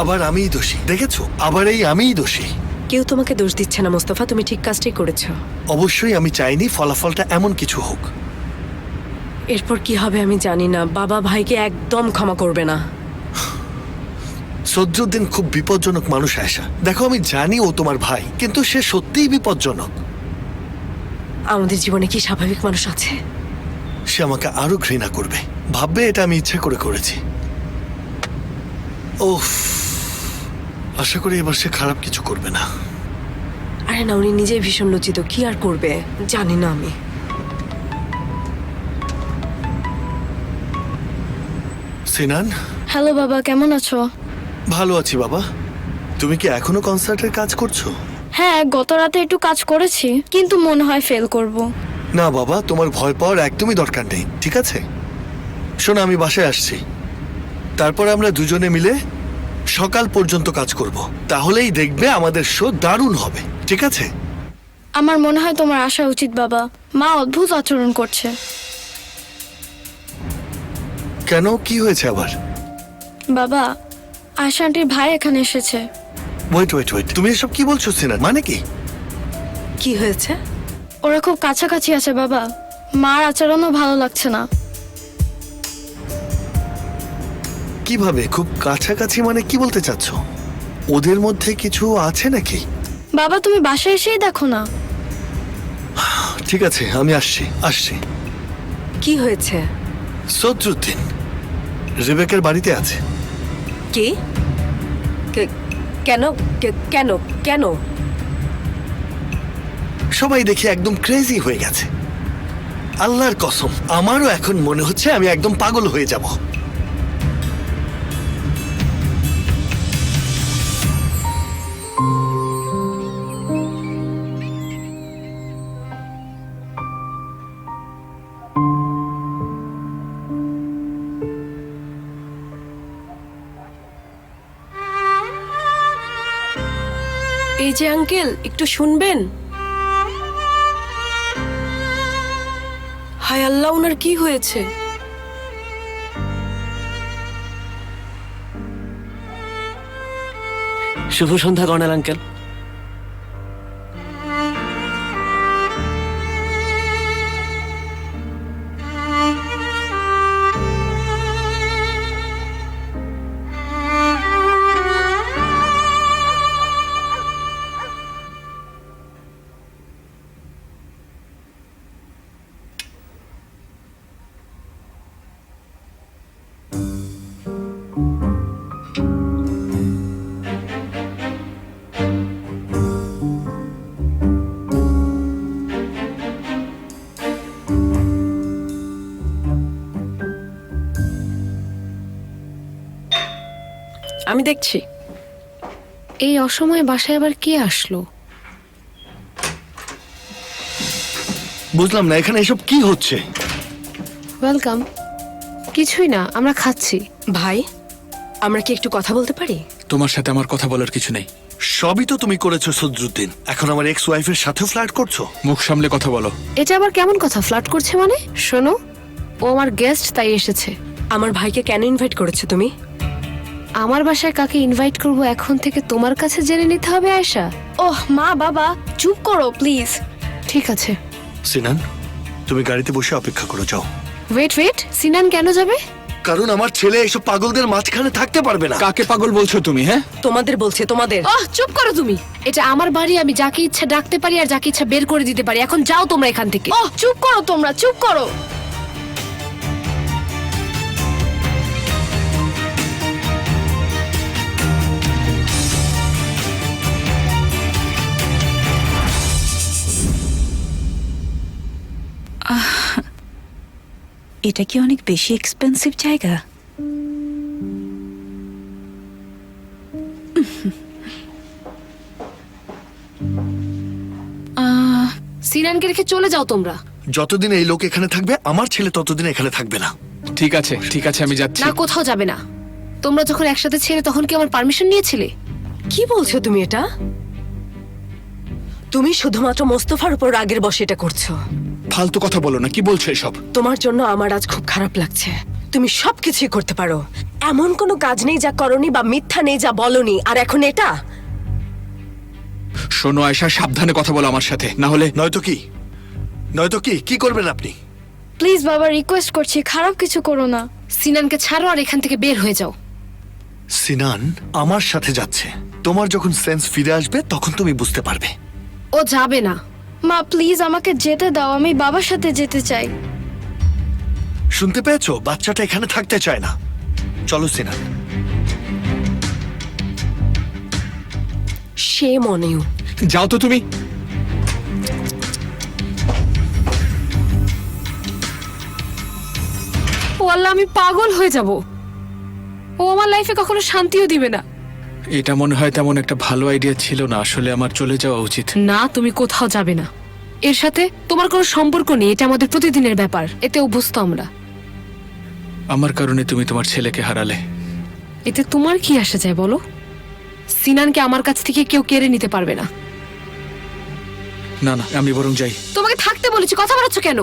আবার আমিই দোষী, দেখেছো? আবার এই আমিই দোষী। কেউ তোমাকে দোষ দিচ্ছে না মোস্তফা, তুমি ঠিক কাজটাই করেছো। অবশ্যই আমি চাইনি ফলাফলটা এমন কিছু হোক। এরপর কি হবে আমি জানি না। বাবা ভাইকে একদম ক্ষমা করবে না। সদরুদ্দিন খুব বিপজ্জনক মানুষ আয়েশা। দেখো, আমি জানি ও তোমার ভাই, কিন্তু সে সত্যিই বিপজ্জনক। আমাদের জীবনে কি স্বাভাবিক মানুষ আছে? সে আমাকে আরো ঘৃণা করবে, ভাববে এটা আমি ইচ্ছা করে করেছি। ওফ, আশা করি এবার সে খারাপ কিছু করবে না। আরে না, উনি নিজেই ভীষণ লজ্জিত, কি আর করবে জানি না আমি। সিনান, হ্যালো বাবা, কেমন আছো? ভালো আছি বাবা। তুমি কি এখনো কনসার্টের কাজ করছো? হ্যাঁ, গত রাতে একটু কাজ করেছি, কিন্তু মনে হয় ফেল করব। না বাবা, তোমার ভয় পাওয়ার একদমই দরকার নেই, ঠিক আছে? শোনো, আমি বাসায় আসছি, তারপর আমরা দুজনে মিলে সকাল পর্যন্ত কাজ করব। তাহলেই দেখবে আমাদের শো দারুণ হবে, ঠিক আছে? আমার মনে হয় তোমার আসা উচিত বাবা। মা অদ্ভুত আচরণ করছে। কেন, কি হয়েছে আবার? বাবা, আয়শা আন্টির ভাই এখানে এসেছে। ওয়েট ওয়েট ওয়েট, তুমি এসব কি বলছো সিনান? মানে কি? কি হয়েছে? ওরা খুব কাছাকাছি আছে বাবা। মার আচরণও ভালো লাগছে না। কিভাবে খুব কাছাকাছি? মানে কি বলতে চাচ্ছ? ওদের মধ্যে কিছু আছে নাকি? বাবা, তুমি বাসায় এসেই দেখো না। ঠিক আছে, আমি আসছি। কি হয়েছে? সদরুদ্দিন রেবেকার বাড়িতে আছে। কি? কেন? কেন কেন? সবাই দেখে একদম ক্রেজি হয়ে গেছে। আল্লাহর কসম, আমারও এখন মনে হচ্ছে আমি একদম পাগল হয়ে যাব। এই যে আঙ্কেল, একটু শুনবেন? হায় আল্লাহ, ওনার কি হয়েছে? শুভ সন্ধ্যা কর্নেল আঙ্কেল। আমি দেখছি। এই অসময়ে বাসায় আবার কে আসলো? বুঝলাম না, এখানে এসব কি হচ্ছে? ওয়েলকাম। কিছুই না, আমরা খাচ্ছি। ভাই, আমরা কি একটু কথা বলতে পারি? তোমার সাথে আমার কথা বলার কিছু নেই। সবই তো তুমি করেছো সদরুদ্দিন, এখন আমার এক্স ওয়াইফের সাথেও ফ্লার্ট করছো? মুখ সামলে কথা বলো। এটা আবার কেমন কথা? ফ্লার্ট করছে মানে? শোনো, ও আমার গেস্ট, তাই এসেছে। আমার ভাইকে কেন ইনভাইট করেছো তুমি? আমার বাসায় কাকে ইনভাইট করব এখন থেকে তোমার কাছে জেনে নিতে হবে আয়েশা। ওহ মা, বাবা চুপ করো প্লিজ। ঠিক আছে। সিনান, তুমি গাড়িতে বসে অপেক্ষা করো, যাও। ওয়েট, সিনান কেন যাবে? কারণ আমার ছেলে এইসব পাগলদের মাঝখানে থাকতে পারবে না। কাকে পাগল বলছো তুমি? হ্যাঁ, তোমাদের বলছে, তোমাদের। ওহ, চুপ করো তুমি। এটা আমার বাড়ি, আমি যাকে ইচ্ছা ডাকতে পারি আর যাকে ইচ্ছা বের করে দিতে পারি। এখন যাও তোমরা এখান থেকে। ওহ, চুপ করো তোমরা, চুপ করো। এটা কি অনেক বেশি এক্সপেন্সিভ জায়গা? সিনানকে রেখে চলে যাও তোমরা। যতদিন এই লোক এখানে থাকবে, আমার ছেলে ততদিন এখানে থাকবে না। ঠিক আছে, আমি যাচ্ছি। না, কোথাও যাবে না। তোমরা যখন একসাথে ছিলে তখন কি আমার পারমিশন নিয়েছিলে? কি বলছো তুমি এটা? তুমি শুধুমাত্র মোস্তফার উপর রাগের বশে এটা করছো। ফালতু কথা বলো না, কি বলছো এসব? তোমার জন্য আমার আজ খুব খারাপ লাগছে। তুমি সবকিছুই করতে পারো, এমন কোনো কাজ নেই যা করনি বা মিথ্যা নেই যা বলনি, আর এখন এটা। শোনো আয়শা, সাবধানে কথা বলো আমার সাথে, না হলে নয়তো কি, নয়তো কি, কি করবেন আপনি? প্লিজ বাবা, রিকোয়েস্ট করছি, খারাপ কিছু করো না। সিনানকে ছাড়ো আর এখান থেকে বের হয়ে যাও। সিনান আমার সাথে যাচ্ছে। তোমার যখন সেন্স ফিরে আসবে তখন তুমি বুঝতে পারবে। ও যাবে না। মা প্লিজ আমাকে যেতে দাও, আমি বাবার সাথে যেতে চাই। শুনতে পেয়েছো? বাচ্চাটা এখানে থাকতে চায় না। চলো সিনান। সে মনেও যাও তো তুমি। ও আল্লাহ, আমি পাগল হয়ে যাব। ও আমার লাইফে কখনো শান্তিও দিবে না। এটা মনে হয় তেমন একটা ভালো আইডিয়া ছিল না, আসলে আমার চলে যাওয়া উচিত। না, তুমি কোথাও যাবে না। এর সাথে তোমার কোনো সম্পর্ক নেই, এটা আমাদের প্রতিদিনের ব্যাপার, এতে অভ্যস্ত আমরা। আমার কারণে তুমি তোমার ছেলেকে হারালে। এতে তোমার কি আসা যায় বলো? সিনানকে আমার কাছ থেকে কেউ কেড়ে নিতে পারবে না। না না, আমি বরং যাই। তোমাকে থাকতে বলেছি, কথা বাড়াচ্ছ কেন?